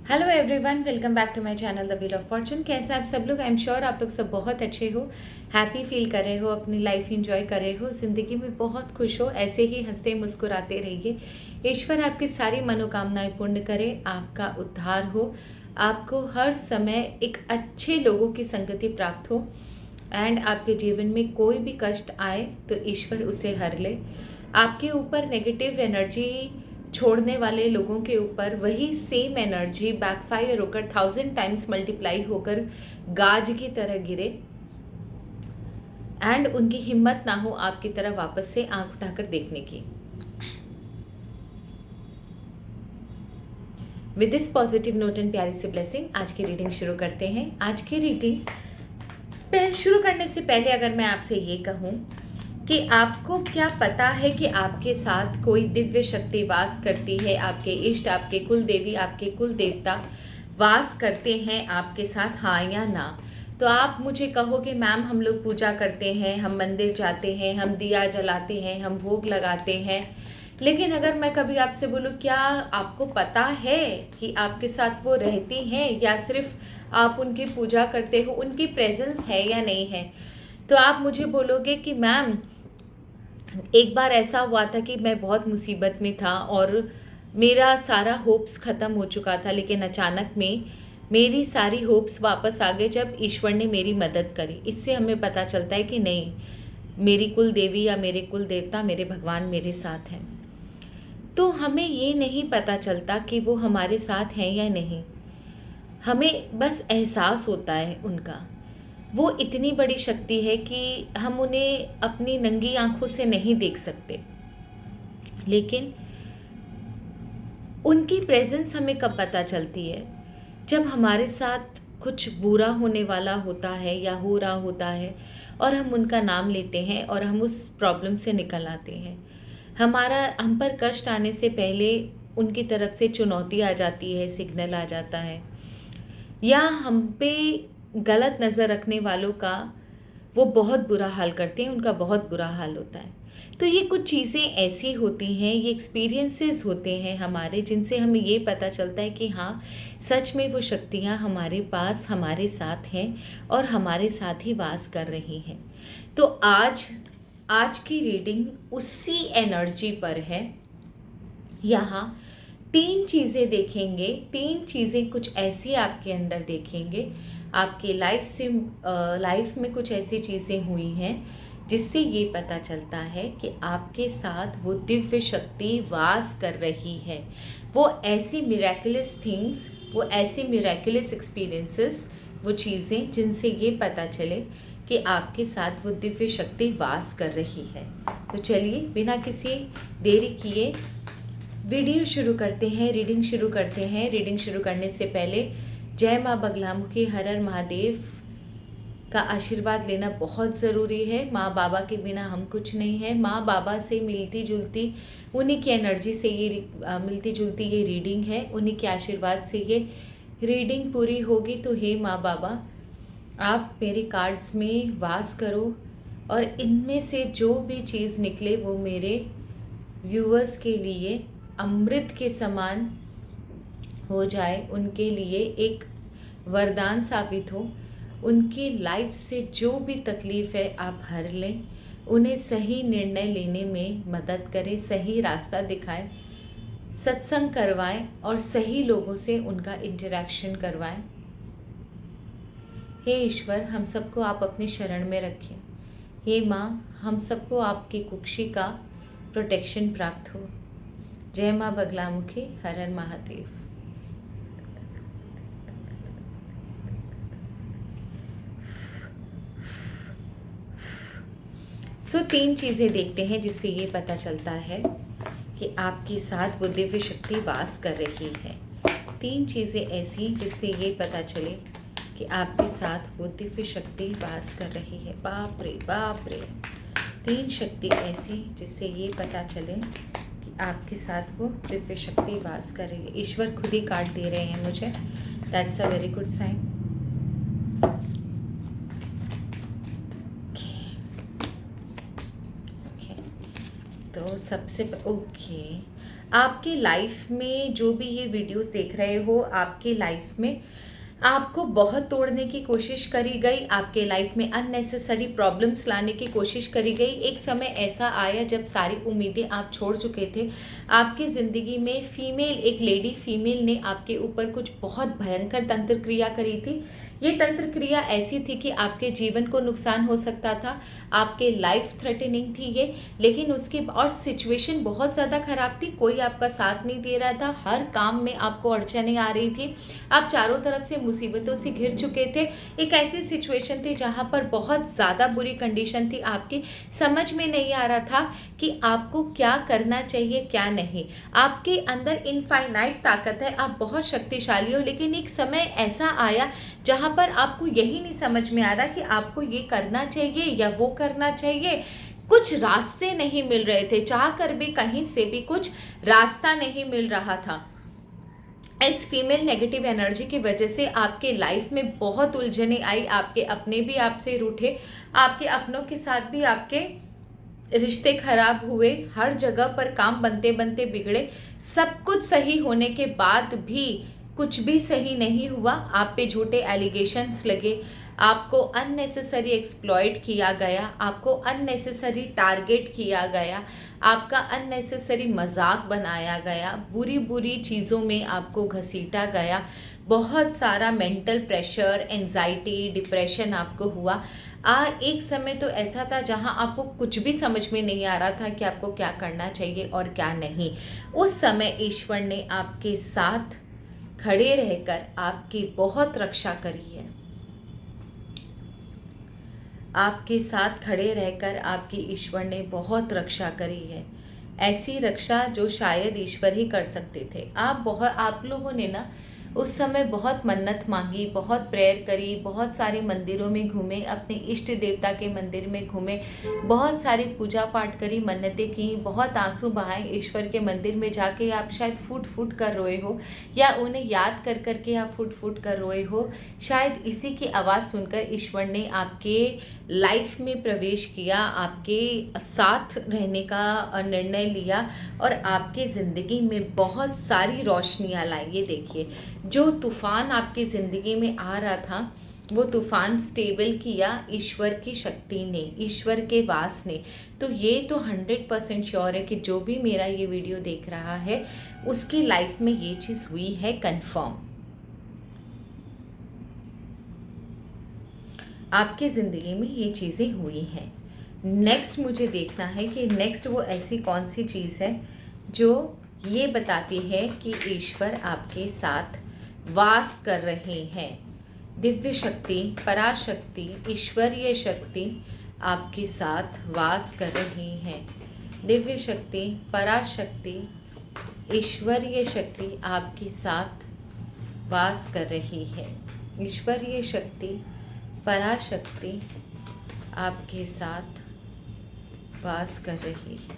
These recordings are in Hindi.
Hello everyone, welcome back to my channel the wheel of fortune. कैसे आप सब लोग? आई एम श्योर आप लोग सब बहुत अच्छे हो, हैप्पी फील कर रहे हो, अपनी लाइफ एंजॉय कर रहे हो, ज़िंदगी में बहुत खुश हो। ऐसे ही हंसते मुस्कुराते रहिए। ईश्वर आपकी सारी मनोकामनाएं पूर्ण करे, आपका उद्धार हो, आपको हर समय एक अच्छे लोगों की संगति प्राप्त हो एंड आपके जीवन में कोई भी कष्ट आए तो ईश्वर उसे हर ले। आपके ऊपर नेगेटिव एनर्जी छोड़ने वाले लोगों के ऊपर वही सेम एनर्जी बैकफायर होकर 1000 टाइम्स मल्टीप्लाई होकर गाज की तरह गिरे एंड उनकी हिम्मत ना हो आपकी तरफ वापस से आंख उठाकर देखने की। With this positive note and प्यारी सी ब्लेसिंग आज की रीडिंग शुरू करते हैं। आज की रीडिंग शुरू करने से पहले अगर मैं आपसे ये कहूँ कि आपको क्या पता है कि आपके साथ कोई दिव्य शक्ति वास करती है, आपके इष्ट, आपके कुल देवी, आपके कुल देवता वास करते हैं आपके साथ, हाँ या ना? तो आप मुझे कहोगे मैम हम लोग पूजा करते हैं, हम मंदिर जाते हैं, हम दिया जलाते हैं, हम भोग लगाते हैं, लेकिन अगर मैं कभी आपसे बोलूँ क्या आपको पता है कि आपके साथ वो रहती हैं या सिर्फ आप उनकी पूजा करते हो, उनकी प्रेजेंस है या नहीं है? तो आप मुझे बोलोगे कि मैम एक बार ऐसा हुआ था कि मैं बहुत मुसीबत में था और मेरा सारा होप्स ख़त्म हो चुका था, लेकिन अचानक में मेरी सारी होप्स वापस आ गए जब ईश्वर ने मेरी मदद करी। इससे हमें पता चलता है कि नहीं, मेरी कुल देवी या मेरे कुल देवता, मेरे भगवान मेरे साथ हैं। तो हमें ये नहीं पता चलता कि वो हमारे साथ हैं या नहीं, हमें बस एहसास होता है उनका। वो इतनी बड़ी शक्ति है कि हम उन्हें अपनी नंगी आंखों से नहीं देख सकते, लेकिन उनकी प्रेजेंस हमें कब पता चलती है? जब हमारे साथ कुछ बुरा होने वाला होता है या हो रहा होता है और हम उनका नाम लेते हैं और हम उस प्रॉब्लम से निकल आते हैं। हम पर कष्ट आने से पहले उनकी तरफ से चुनौती आ जाती है, सिग्नल आ जाता है, या हम पे गलत नज़र रखने वालों का वो बहुत बुरा हाल करते हैं, उनका बहुत बुरा हाल होता है। तो ये कुछ चीज़ें ऐसी होती हैं, ये एक्सपीरियंसेस होते हैं हमारे, जिनसे हमें ये पता चलता है कि हाँ, सच में वो शक्तियाँ हमारे पास हमारे साथ हैं और हमारे साथ ही वास कर रही हैं। तो आज की रीडिंग उसी एनर्जी पर है। यहाँ 3 चीज़ें देखेंगे, 3 चीज़ें कुछ ऐसी आपके अंदर देखेंगे, आपके लाइफ में कुछ ऐसी चीज़ें हुई हैं जिससे ये पता चलता है कि आपके साथ वो दिव्य शक्ति वास कर रही है। वो ऐसी मिरेकुलस थिंग्स, वो ऐसी मिरेकुलस एक्सपीरियंसेस, वो चीज़ें जिनसे ये पता चले कि आपके साथ वो दिव्य शक्ति वास कर रही है। तो चलिए बिना किसी देरी किए वीडियो शुरू करते हैं, रीडिंग शुरू करते हैं। रीडिंग शुरू करने से पहले जय माँ बगलामुखी हर हर महादेव का आशीर्वाद लेना बहुत ज़रूरी है। माँ बाबा के बिना हम कुछ नहीं है। माँ बाबा से मिलती जुलती, उन्हीं की एनर्जी से ये मिलती जुलती ये रीडिंग है, उन्हीं के आशीर्वाद से ये रीडिंग पूरी होगी। तो हे माँ बाबा, आप मेरे कार्ड्स में वास करो और इनमें से जो भी चीज़ निकले वो मेरे व्यूअर्स के लिए अमृत के समान हो जाए, उनके लिए एक वरदान साबित हो। उनकी लाइफ से जो भी तकलीफ़ है आप हर लें, उन्हें सही निर्णय लेने में मदद करें, सही रास्ता दिखाएं, सत्संग करवाएं और सही लोगों से उनका इंटरेक्शन करवाएं। हे ईश्वर, हम सबको आप अपने शरण में रखें। हे माँ, हम सबको आपकी कुक्षी का प्रोटेक्शन प्राप्त हो। जय माँ बगलामुखी हर हर महादेव। सो 3 चीज़ें देखते हैं जिससे ये पता चलता है कि आपके साथ वो दिव्य शक्ति वास कर रही है। 3 चीज़ें ऐसी जिससे ये पता चले कि आपके साथ वो दिव्य शक्ति वास कर रही है। बाप रे बाप रे, 3 शक्ति ऐसी जिससे ये पता चले कि आपके साथ वो दिव्य शक्ति वास कर रही है। ईश्वर खुद ही कार्ड दे रहे हैं मुझे, that's a very good sign. तो सबसे ओके, आपकी लाइफ में जो भी ये वीडियोस देख रहे हो, आपकी लाइफ में आपको बहुत तोड़ने की कोशिश करी गई, आपके लाइफ में अननेसेसरी प्रॉब्लम्स लाने की कोशिश करी गई। एक समय ऐसा आया जब सारी उम्मीदें आप छोड़ चुके थे। आपकी ज़िंदगी में एक लेडी फीमेल ने आपके ऊपर कुछ बहुत भयंकर तंत्र क्रिया करी थी। ये तंत्र क्रिया ऐसी थी कि आपके जीवन को नुकसान हो सकता था, आपके लाइफ थ्रेटनिंग थी ये। लेकिन उसकी और सिचुएशन बहुत ज़्यादा ख़राब थी, कोई आपका साथ नहीं दे रहा था, हर काम में आपको अड़चनें आ रही थी, आप चारों तरफ से मुसीबतों से घिर चुके थे। एक ऐसी सिचुएशन थी जहाँ पर बहुत ज़्यादा बुरी कंडीशन थी आपकी, समझ में नहीं आ रहा था कि आपको क्या करना चाहिए क्या नहीं। आपके अंदर इनफाइनाइट ताकत है, आप बहुत शक्तिशाली हो, लेकिन एक समय ऐसा आया जहाँ पर आपको यही नहीं समझ में आ रहा कि आपको ये करना चाहिए या वो करना चाहिए। कुछ रास्ते नहीं मिल रहे थे, चाह कर भी कहीं से भी कुछ रास्ता नहीं मिल रहा था। इस फीमेल नेगेटिव एनर्जी की वजह से आपके लाइफ में बहुत उलझने आई, आपके अपने भी आपसे रूठे, आपके अपनों के साथ भी आपके रिश्ते खराब हुए, हर जगह पर काम बनते बनते बिगड़े। सब कुछ सही होने के बाद भी कुछ भी सही नहीं हुआ, आप पे झूठे एलिगेशंस लगे, आपको अननेसेसरी एक्सप्लॉइट किया गया, आपको अननेसेसरी टारगेट किया गया, आपका अननेसेसरी मजाक बनाया गया, बुरी बुरी चीज़ों में आपको घसीटा गया, बहुत सारा मेंटल प्रेशर, एंजाइटी, डिप्रेशन आपको हुआ। एक समय तो ऐसा था जहां आपको कुछ भी समझ में नहीं आ रहा था कि आपको क्या करना चाहिए और क्या नहीं। उस समय ईश्वर ने आपके साथ खड़े रहकर आपकी बहुत रक्षा करी है, आपके साथ खड़े रहकर आपकी ईश्वर ने बहुत रक्षा करी है। ऐसी रक्षा जो शायद ईश्वर ही कर सकते थे। आप लोगों ने ना उस समय बहुत मन्नत मांगी, बहुत प्रेयर करी, बहुत सारे मंदिरों में घूमे, अपने इष्ट देवता के मंदिर में घूमे, बहुत सारी पूजा पाठ करी, मन्नतें की, बहुत आंसू बहाए ईश्वर के मंदिर में जाके। आप शायद फूट फूट कर रोए हो, या उन्हें याद कर कर के आप फूट फूट कर रोए हो। शायद इसी की आवाज़ सुनकर ईश्वर ने आपके लाइफ में प्रवेश किया, आपके साथ रहने का निर्णय लिया और आपकी ज़िंदगी में बहुत सारी रोशनियाँ लाई। ये देखिए, जो तूफ़ान आपकी ज़िंदगी में आ रहा था, वो तूफ़ान स्टेबल किया ईश्वर की शक्ति ने, ईश्वर के वास ने। तो ये तो 100% श्योर है कि जो भी मेरा ये वीडियो देख रहा है उसकी लाइफ में ये चीज़ हुई है कंफर्म। आपकी ज़िंदगी में ये चीज़ें हुई हैं। नेक्स्ट मुझे देखना है कि नेक्स्ट वो ऐसी कौन सी चीज़ है जो ये बताती है कि ईश्वर आपके साथ वास कर रहे हैं। दिव्य शक्ति, पराशक्ति, ईश्वरीय शक्ति आपके साथ वास कर रही हैं। दिव्य शक्ति, पराशक्ति, ईश्वरीय शक्ति आपके साथ वास कर रही है। ईश्वरीय शक्ति, पराशक्ति आपके साथ वास कर रही है।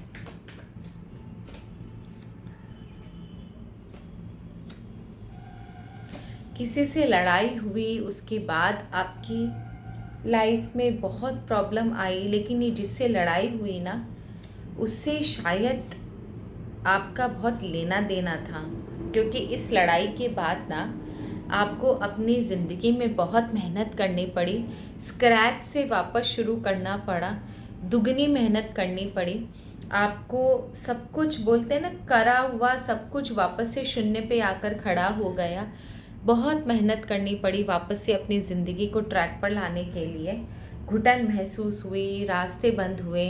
किसी से लड़ाई हुई, उसके बाद आपकी लाइफ में बहुत प्रॉब्लम आई, लेकिन ये जिससे लड़ाई हुई ना, उससे शायद आपका बहुत लेना देना था, क्योंकि इस लड़ाई के बाद ना आपको अपनी ज़िंदगी में बहुत मेहनत करनी पड़ी, स्क्रैच से वापस शुरू करना पड़ा, दुगनी मेहनत करनी पड़ी। आपको सब कुछ, बोलते हैं ना, करा हुआ सब कुछ वापस से शून्य पे आकर खड़ा हो गया। बहुत मेहनत करनी पड़ी वापस से अपनी ज़िंदगी को ट्रैक पर लाने के लिए। घुटन महसूस हुई, रास्ते बंद हुए,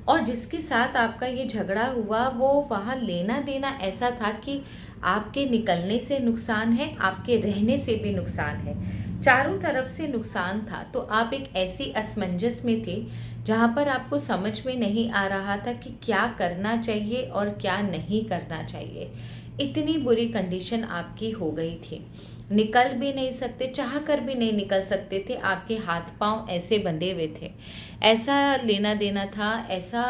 और जिसके साथ आपका ये झगड़ा हुआ वो वहाँ लेना देना ऐसा था कि आपके निकलने से नुकसान है, आपके रहने से भी नुकसान है, चारों तरफ से नुकसान था। तो आप एक ऐसी असमंजस में थे जहाँ पर आपको समझ में नहीं आ रहा था कि क्या करना चाहिए और क्या नहीं करना चाहिए। इतनी बुरी कंडीशन आपकी हो गई थी, निकल भी नहीं सकते, चाह कर भी नहीं निकल सकते थे, आपके हाथ पांव ऐसे बंधे हुए थे, ऐसा लेना देना था, ऐसा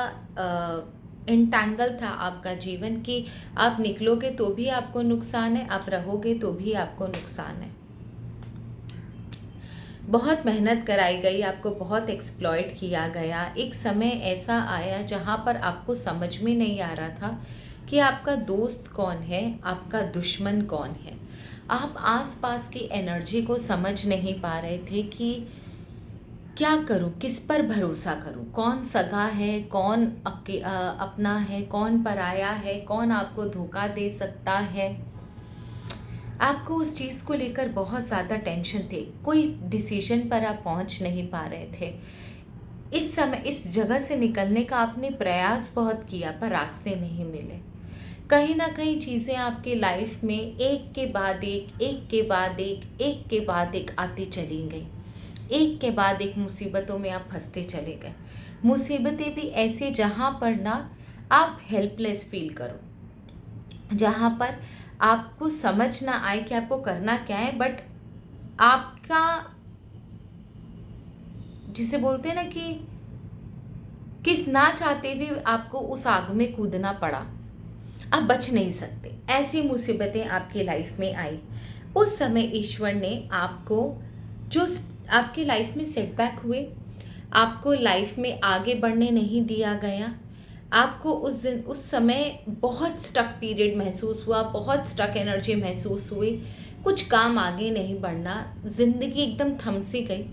इंटैंगल था आपका जीवन कि आप निकलोगे तो भी आपको नुकसान है, आप रहोगे तो भी आपको नुकसान है। बहुत मेहनत कराई गई, आपको बहुत एक्सप्लॉइट किया गया। एक समय ऐसा आया जहाँ पर आपको समझ में नहीं आ रहा था कि आपका दोस्त कौन है, आपका दुश्मन कौन है। आप आसपास की एनर्जी को समझ नहीं पा रहे थे कि क्या करूं, किस पर भरोसा करूं, कौन सगा है, कौन अपना है, कौन पराया है, कौन आपको धोखा दे सकता है। आपको उस चीज़ को लेकर बहुत ज़्यादा टेंशन थी, कोई डिसीजन पर आप पहुंच नहीं पा रहे थे। इस समय इस जगह से निकलने का आपने प्रयास बहुत किया पर रास्ते नहीं मिले। कहीं ना कहीं चीज़ें आपकी लाइफ में एक के बाद एक के बाद एक के बाद एक आती चली गई। एक के बाद एक मुसीबतों में आप फंसते चले गए। मुसीबतें भी ऐसे जहाँ पर ना आप हेल्पलेस फील करो, जहाँ पर आपको समझ ना आए कि आपको करना क्या है, बट आपका जिसे बोलते हैं ना कि किस ना चाहते हुए आपको उस आग में कूदना पड़ा, आप बच नहीं सकते। ऐसी मुसीबतें आपकी लाइफ में आई। उस समय ईश्वर ने आपको जो आपकी लाइफ में सेटबैक हुए, आपको लाइफ में आगे बढ़ने नहीं दिया गया। आपको उस समय बहुत स्टक पीरियड महसूस हुआ, बहुत स्टक एनर्जी महसूस हुई, कुछ काम आगे नहीं बढ़ना, ज़िंदगी एकदम थम सी गई।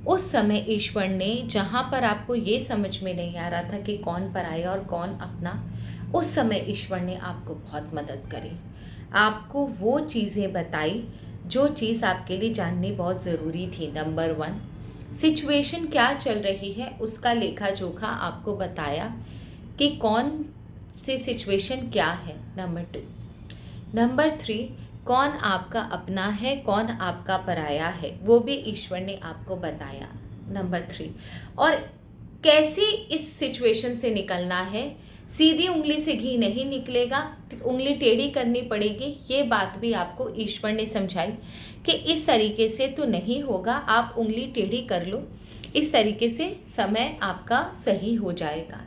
उस समय ईश्वर ने, जहाँ पर आपको ये समझ में नहीं आ रहा था कि कौन पराया और कौन अपना, उस समय ईश्वर ने आपको बहुत मदद करी, आपको वो चीज़ें बताई जो चीज़ आपके लिए जाननी बहुत ज़रूरी थी। नंबर 1, सिचुएशन क्या चल रही है उसका लेखा जोखा आपको बताया कि कौन सी सिचुएशन क्या है। नंबर 2, नंबर 3, कौन आपका अपना है, कौन आपका पराया है, वो भी ईश्वर ने आपको बताया। नंबर 3, और कैसे इस सिचुएशन से निकलना है। सीधी उंगली से घी नहीं निकलेगा, उंगली टेढ़ी करनी पड़ेगी। ये बात भी आपको ईश्वर ने समझाई कि इस तरीके से तो नहीं होगा, आप उंगली टेढ़ी कर लो, इस तरीके से समय आपका सही हो जाएगा।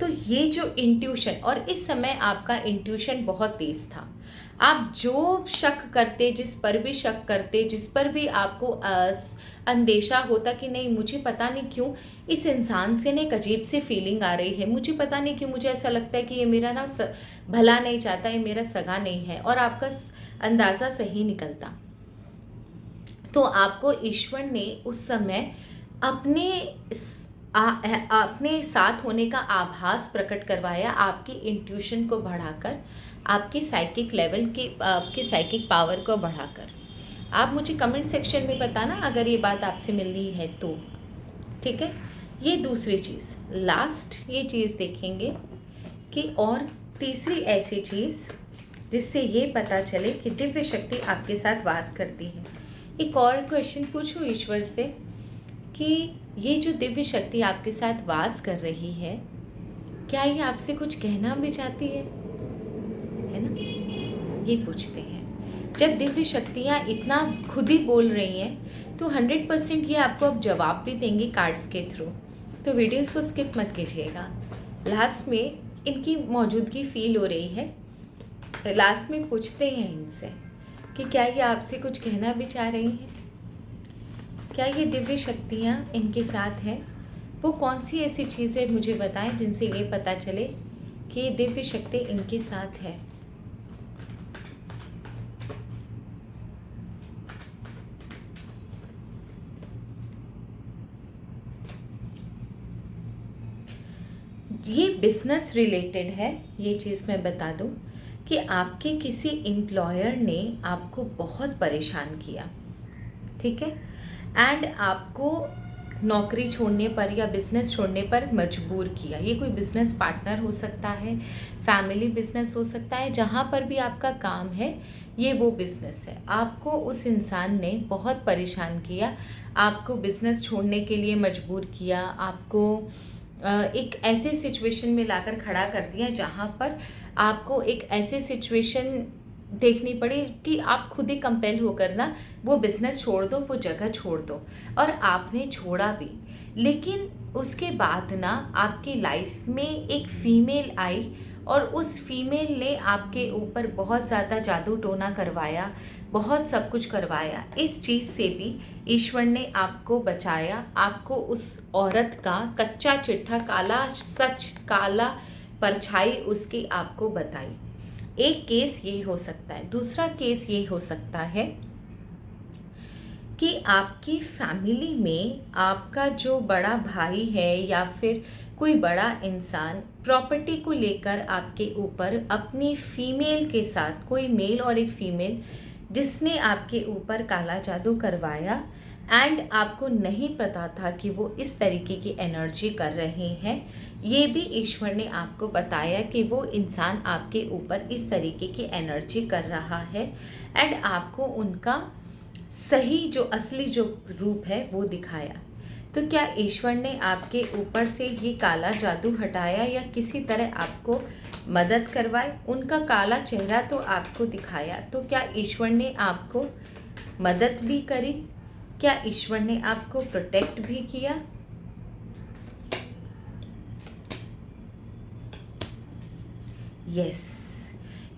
तो ये जो इंट्यूशन, और इस समय आपका इंट्यूशन बहुत तेज़ था। आप जो शक करते, जिस पर भी शक करते, जिस पर भी आपको अंदेशा होता कि नहीं, मुझे पता नहीं क्यों इस इंसान से ना एक अजीब सी फीलिंग आ रही है, मुझे पता नहीं क्यों मुझे ऐसा लगता है कि ये मेरा ना भला नहीं चाहता, ये मेरा सगा नहीं है, और आपका अंदाज़ा सही निकलता, तो आपको ईश्वर ने उस समय अपने साथ होने का आभास प्रकट करवाया, आपकी इंट्यूशन को बढ़ाकर, आपकी साइकिक लेवल की, आपकी साइकिक पावर को बढ़ाकर। आप मुझे कमेंट सेक्शन में बताना अगर ये बात आपसे मिल रही है तो, ठीक है। ये दूसरी चीज़। लास्ट ये चीज़ देखेंगे कि और तीसरी ऐसी चीज़ जिससे ये पता चले कि दिव्य शक्ति आपके साथ वास करती है। एक और क्वेश्चन पूछूं ईश्वर से कि ये जो दिव्य शक्ति आपके साथ वास कर रही है, क्या ये आपसे कुछ कहना भी चाहती है ना? ये पूछते हैं। जब दिव्य शक्तियाँ इतना खुद ही बोल रही हैं तो 100% ये आपको अब जवाब भी देंगी कार्ड्स के थ्रू। तो वीडियोस को स्किप मत कीजिएगा। लास्ट में इनकी मौजूदगी फील हो रही है। लास्ट में पूछते हैं इनसे कि क्या ये आपसे कुछ कहना भी चाह रही हैं, क्या ये दिव्य शक्तियाँ इनके साथ हैं। वो कौन सी ऐसी चीज़ें मुझे बताएं जिनसे ये पता चले कि ये दिव्य शक्ति इनके साथ है। ये बिजनेस रिलेटेड है। ये चीज़ मैं बता दूं कि आपके किसी एम्प्लॉयर ने आपको बहुत परेशान किया, ठीक है, एंड आपको नौकरी छोड़ने पर या बिज़नेस छोड़ने पर मजबूर किया। ये कोई बिज़नेस पार्टनर हो सकता है, फैमिली बिज़नेस हो सकता है, जहाँ पर भी आपका काम है ये वो बिज़नेस है। आपको उस इंसान ने बहुत परेशान किया, आपको बिज़नेस छोड़ने के लिए मजबूर किया, आपको एक ऐसे सिचुएशन में लाकर खड़ा कर दिया जहाँ पर आपको एक ऐसे सिचुएशन देखनी पड़ी कि आप खुद ही कंपेल होकर ना वो बिज़नेस छोड़ दो, वो जगह छोड़ दो, और आपने छोड़ा भी। लेकिन उसके बाद ना आपकी लाइफ में एक फ़ीमेल आई और उस फीमेल ने आपके ऊपर बहुत ज़्यादा जादू टोना करवाया, बहुत सब कुछ करवाया। इस चीज़ से भी ईश्वर ने आपको बचाया, आपको उस औरत का कच्चा चिट्ठा, काला सच, काला परछाई उसकी आपको बताई। एक केस ये हो सकता है। दूसरा केस ये हो सकता है कि आपकी फैमिली में आपका जो बड़ा भाई है या फिर कोई बड़ा इंसान प्रॉपर्टी को लेकर आपके ऊपर अपनी फीमेल के साथ, कोई मेल और एक फीमेल, जिसने आपके ऊपर काला जादू करवाया एंड आपको नहीं पता था कि वो इस तरीके की एनर्जी कर रहे हैं। ये भी ईश्वर ने आपको बताया कि वो इंसान आपके ऊपर इस तरीके की एनर्जी कर रहा है एंड आपको उनका सही जो असली जो रूप है वो दिखाया। तो क्या ईश्वर ने आपके ऊपर से ये काला जादू हटाया या किसी तरह आपको मदद करवाई? उनका काला चेहरा तो आपको दिखाया, तो क्या ईश्वर ने आपको मदद भी करी? क्या ईश्वर ने आपको प्रोटेक्ट भी किया? यस,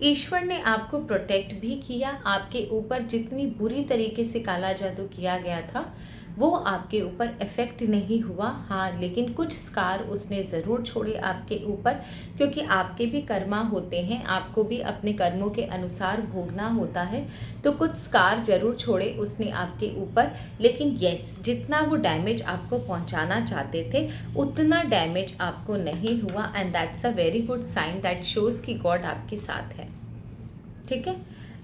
ईश्वर ने आपको प्रोटेक्ट भी किया। आपके ऊपर जितनी बुरी तरीके से काला जादू किया गया था वो आपके ऊपर इफ़ेक्ट नहीं हुआ। हाँ, लेकिन कुछ स्कार उसने ज़रूर छोड़े आपके ऊपर, क्योंकि आपके भी कर्मा होते हैं, आपको भी अपने कर्मों के अनुसार भोगना होता है। तो कुछ स्कार ज़रूर छोड़े उसने आपके ऊपर, लेकिन यस, जितना वो डैमेज आपको पहुंचाना चाहते थे उतना डैमेज आपको नहीं हुआ and that's a very good sign that shows कि गॉड आपके साथ है। ठीक है,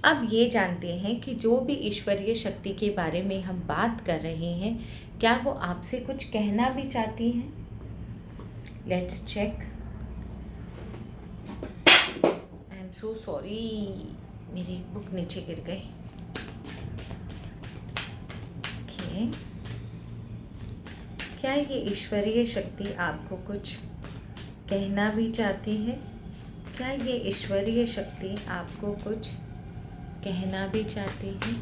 अब ये जानते हैं कि जो भी ईश्वरीय शक्ति के बारे में हम बात कर रहे हैं, क्या वो आपसे कुछ कहना भी चाहती हैं? Let's check. I am so sorry, मेरी बुक नीचे गिर गई। ओके, क्या ये ईश्वरीय शक्ति आपको कुछ कहना भी चाहती है? क्या ये ईश्वरीय शक्ति आपको कुछ कहना भी चाहती है?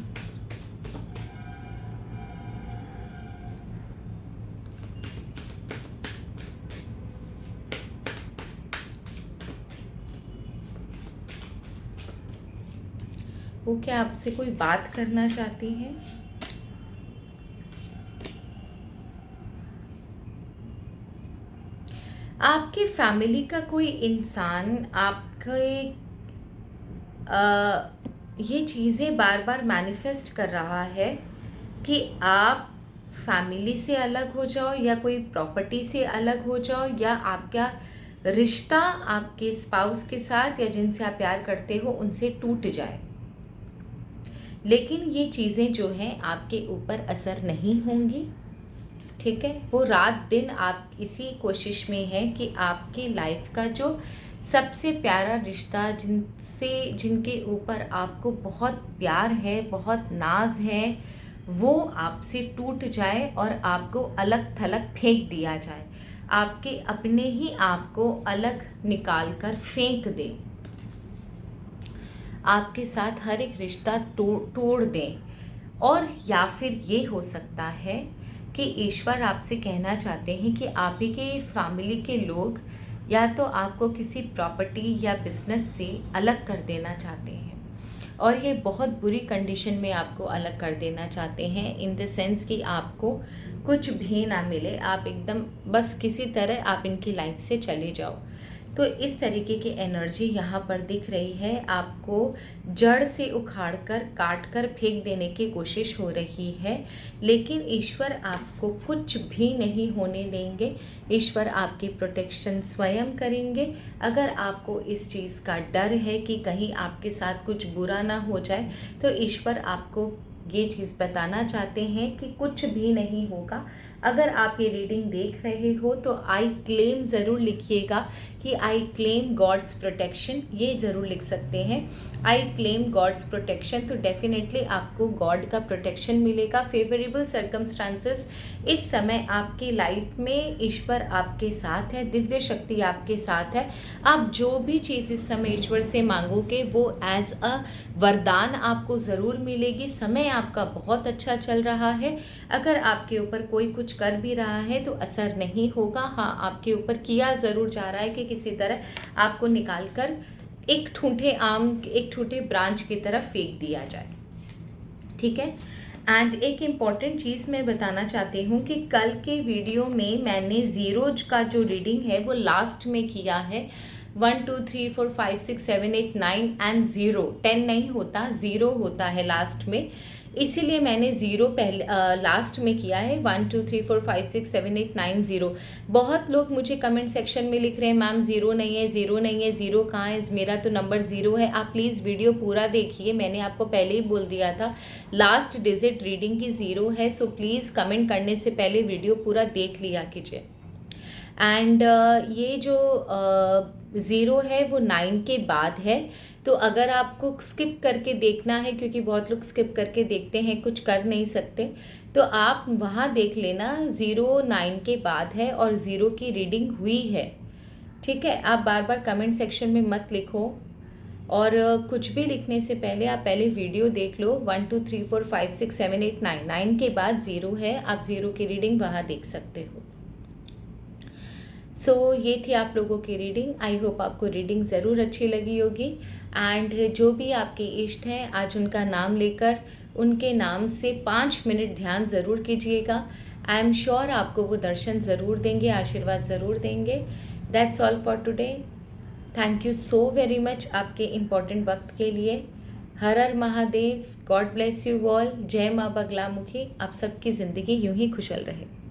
वो क्या आपसे कोई बात करना चाहती है? आपके फैमिली का कोई इंसान आपके ये चीज़ें बार बार मैनिफेस्ट कर रहा है कि आप फैमिली से अलग हो जाओ या कोई प्रॉपर्टी से अलग हो जाओ, या आपका रिश्ता आपके स्पाउस के साथ या जिनसे आप प्यार करते हो उनसे टूट जाए। लेकिन ये चीज़ें जो हैं आपके ऊपर असर नहीं होंगी। ठीक है, वो रात दिन आप इसी कोशिश में हैं कि आपकी लाइफ का जो सबसे प्यारा रिश्ता, जिनके ऊपर आपको बहुत प्यार है, बहुत नाज है, वो आपसे टूट जाए और आपको अलग थलग फेंक दिया जाए, आपके अपने ही आपको अलग निकाल कर फेंक दे, आपके साथ हर एक रिश्ता तोड़ दें। और या फिर ये हो सकता है कि ईश्वर आपसे कहना चाहते हैं कि आप ही के फैमिली के लोग या तो आपको किसी प्रॉपर्टी या बिजनेस से अलग कर देना चाहते हैं, और ये बहुत बुरी कंडीशन में आपको अलग कर देना चाहते हैं, इन द सेंस कि आपको कुछ भी ना मिले, आप एकदम बस किसी तरह आप इनकी लाइफ से चले जाओ। तो इस तरीके की एनर्जी यहाँ पर दिख रही है। आपको जड़ से उखाड़ कर काट कर फेंक देने की कोशिश हो रही है, लेकिन ईश्वर आपको कुछ भी नहीं होने देंगे। ईश्वर आपकी प्रोटेक्शन स्वयं करेंगे। अगर आपको इस चीज़ का डर है कि कहीं आपके साथ कुछ बुरा ना हो जाए, तो ईश्वर आपको ये चीज़ बताना चाहते हैं कि कुछ भी नहीं होगा। अगर आप ये रीडिंग देख रहे हो तो आई क्लेम ज़रूर लिखिएगा कि आई क्लेम गॉड्स प्रोटेक्शन, ये ज़रूर लिख सकते हैं, आई क्लेम गॉड्स प्रोटेक्शन। तो डेफिनेटली आपको गॉड का प्रोटेक्शन मिलेगा। फेवरेबल सर्कमस्टांसेस इस समय आपकी लाइफ में, ईश्वर आपके साथ है, दिव्य शक्ति आपके साथ है। आप जो भी चीज़ इस समय ईश्वर से मांगोगे वो एज अ वरदान आपको ज़रूर मिलेगी। समय आपका बहुत अच्छा चल रहा है। अगर आपके ऊपर कोई कुछ कर भी रहा है तो असर नहीं होगा। हाँ, आपके ऊपर किया ज़रूर जा रहा है कि किसी तरह आपको निकाल कर एक ठूंठे ब्रांच की तरफ फेंक दिया जाए। ठीक है। एंड एक इम्पॉर्टेंट चीज़ मैं बताना चाहती हूँ कि कल के वीडियो में मैंने ज़ीरोज का जो रीडिंग है वो लास्ट में किया है। 1 2 3 4 5 6 7 8 9 एंड 0, 10 नहीं होता, 0 होता है लास्ट में, इसीलिए मैंने 0 पहले लास्ट में किया है। 1 2 3 4 5 6 7 8 9 0। बहुत लोग मुझे कमेंट सेक्शन में लिख रहे हैं मैम 0 नहीं है, 0 नहीं है, 0 कहाँ है, मेरा तो नंबर 0 है। आप प्लीज़ वीडियो पूरा देखिए, मैंने आपको पहले ही बोल दिया था लास्ट डिजिट रीडिंग की 0 है। सो प्लीज़ कमेंट करने से पहले वीडियो पूरा देख लिया कीजिए। एंड ये जो 0 है वो 9 के बाद है। तो अगर आपको स्किप करके देखना है, क्योंकि बहुत लोग स्किप करके देखते हैं, कुछ कर नहीं सकते, तो आप वहाँ देख लेना 0 9 के बाद है और 0 की रीडिंग हुई है। ठीक है। आप बार बार कमेंट सेक्शन में मत लिखो, और कुछ भी लिखने से पहले आप पहले वीडियो देख लो। 1 2 3 4 5 6 7 8 9, 9 के बाद 0 है, आप 0 की रीडिंग वहाँ देख सकते हो। सो ये थी आप लोगों की रीडिंग। आई होप आपको रीडिंग ज़रूर अच्छी लगी होगी। एंड जो भी आपके इष्ट हैं, आज उनका नाम लेकर उनके नाम से 5 मिनट ध्यान ज़रूर कीजिएगा। आई एम श्योर आपको वो दर्शन ज़रूर देंगे, आशीर्वाद ज़रूर देंगे। That's all for today. Thank you so very much आपके इम्पोर्टेंट वक्त के लिए। हर हर Mahadev. God bless you all. जय माँ बगलामुखी। आप सबकी ज़िंदगी यूं ही खुशहाल रहे।